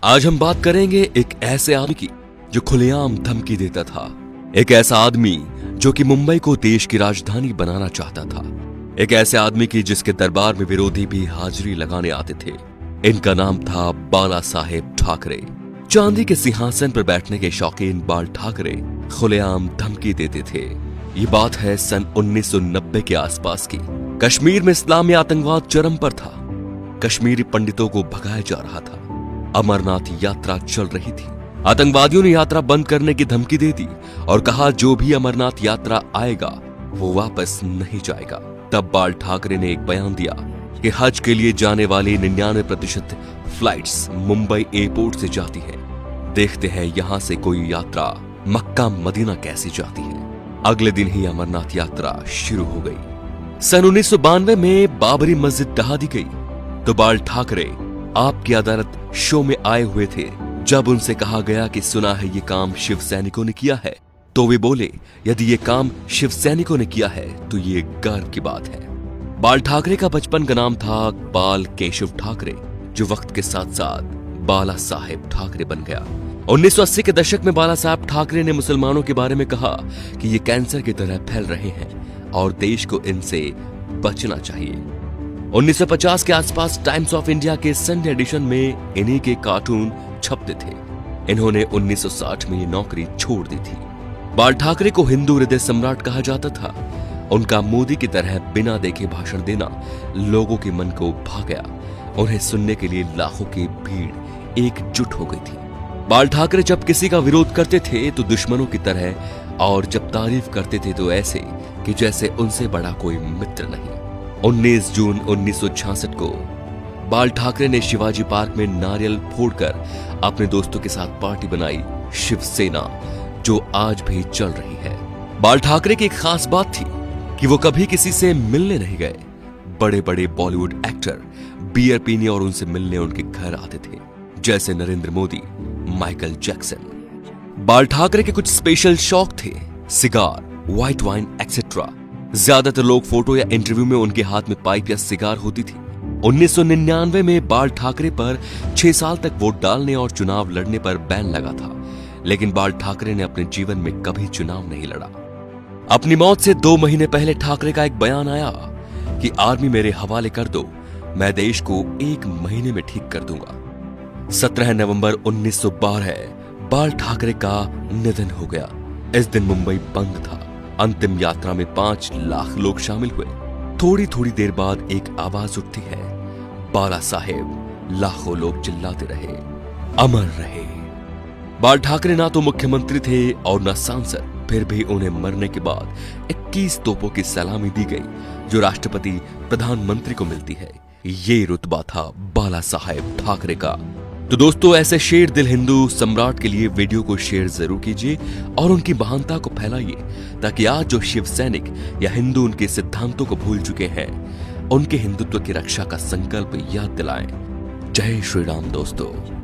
आज हम बात करेंगे एक ऐसे आदमी की जो खुलेआम धमकी देता था। एक ऐसा आदमी जो कि मुंबई को देश की राजधानी बनाना चाहता था। एक ऐसे आदमी की जिसके दरबार में विरोधी भी हाजिरी लगाने आते थे। इनका नाम था बाला साहेब ठाकरे। चांदी के सिंहासन पर बैठने के शौकीन बाल ठाकरे खुलेआम धमकी देते थे। ये बात है सन 1990 के आसपास की। कश्मीर में इस्लामी आतंकवाद चरम पर था। कश्मीरी पंडितों को भगाया जा रहा था। अमरनाथ यात्रा चल रही थी। आतंकवादियों ने यात्रा बंद करने की धमकी दे दी और कहा जो भी अमरनाथ यात्रा आएगा वो वापस नहीं जाएगा। तब बाल ठाकरे ने एक बयान दिया कि हज के लिए जाने वाली 99% फ्लाइट्स मुंबई एयरपोर्ट से जाती है। देखते हैं यहां से कोई यात्रा मक्का मदीना कैसी जाती है। अगले दिन ही अमरनाथ यात्रा शुरू हो गई। सन 1992 में बाबरी मस्जिद ढहा दी गई तो बाल ठाकरे आपकी अदालत शो में आए हुए थे। जब उनसे कहा गया कि सुना है ये काम शिव सैनिकों ने किया है, तो वे बोले यदि ये काम शिव सैनिकों ने किया है तो ये गर्व की बात है। बाल ठाकरे का बचपन का नाम था बाल केशव ठाकरे, जो वक्त के साथ साथ बाला साहेब ठाकरे बन गया। 1980 के दशक में बाला साहेब ठाकरे ने मुसलमानों के बारे में कहा कि ये कैंसर की तरह फैल रहे हैं और देश को इनसे बचना चाहिए। 1950 के आसपास टाइम्स ऑफ इंडिया के संडे एडिशन में इन्हीं के कार्टून छपते थे। इन्होंने 1960 में ये नौकरी छोड़ दी थी। बाल ठाकरे को हिंदू हृदय सम्राट कहा जाता था। उनका मोदी की तरह बिना देखे भाषण देना लोगों के मन को भा गया। उन्हें सुनने के लिए लाखों की भीड़ एकजुट हो गई थी। बाल ठाकरे जब किसी का विरोध करते थे तो दुश्मनों की तरह, और जब तारीफ करते थे तो ऐसे कि जैसे उनसे बड़ा कोई मित्र नहीं। 19 जून 1966 को बाल ठाकरे ने शिवाजी पार्क में नारियल फोड़कर अपने दोस्तों के साथ पार्टी बनाई, शिवसेना, जो आज भी चल रही है। बाल ठाकरे की एक खास बात थी कि वो कभी किसी से मिलने नहीं गए। बड़े बड़े बॉलीवुड एक्टर बियर पीने और उनसे मिलने उनके घर आते थे, जैसे नरेंद्र मोदी, माइकल जैक्सन। बाल ठाकरे के कुछ स्पेशल शौक थे, सिगार, व्हाइट वाइन एक्सेट्रा। ज्यादातर लोग फोटो या इंटरव्यू में उनके हाथ में पाइप या सिगार होती थी। 1999 में बाल ठाकरे पर 6 साल तक वोट डालने और चुनाव लड़ने पर बैन लगा था, लेकिन बाल ठाकरे ने अपने जीवन में कभी चुनाव नहीं लड़ा। अपनी मौत से 2 महीने पहले ठाकरे का एक बयान आया कि आर्मी मेरे हवाले कर दो, मैं देश को 1 महीने में ठीक कर दूंगा। 17 नवंबर 1912 बाल ठाकरे का निधन हो गया। इस दिन मुंबई बंद था। अंतिम यात्रा में 5 लाख लोग शामिल हुए। थोड़ी थोड़ी देर बाद एक आवाज उठती है, बाला साहेब। लाखों लोग चिल्लाते रहे, अमर रहे। बाल ठाकरे ना तो मुख्यमंत्री थे और न सांसद, फिर भी उन्हें मरने के बाद 21 तोपों की सलामी दी गई, जो राष्ट्रपति प्रधानमंत्री को मिलती है। ये रुतबा था बाला साहेब ठाकरे का। तो दोस्तों, ऐसे शेर दिल हिंदू सम्राट के लिए वीडियो को शेयर जरूर कीजिए और उनकी महानता को फैलाइए, ताकि आज जो शिव सैनिक या हिंदू उनके सिद्धांतों को भूल चुके हैं, उनके हिंदुत्व की रक्षा का संकल्प याद दिलाएं। जय श्री राम दोस्तों।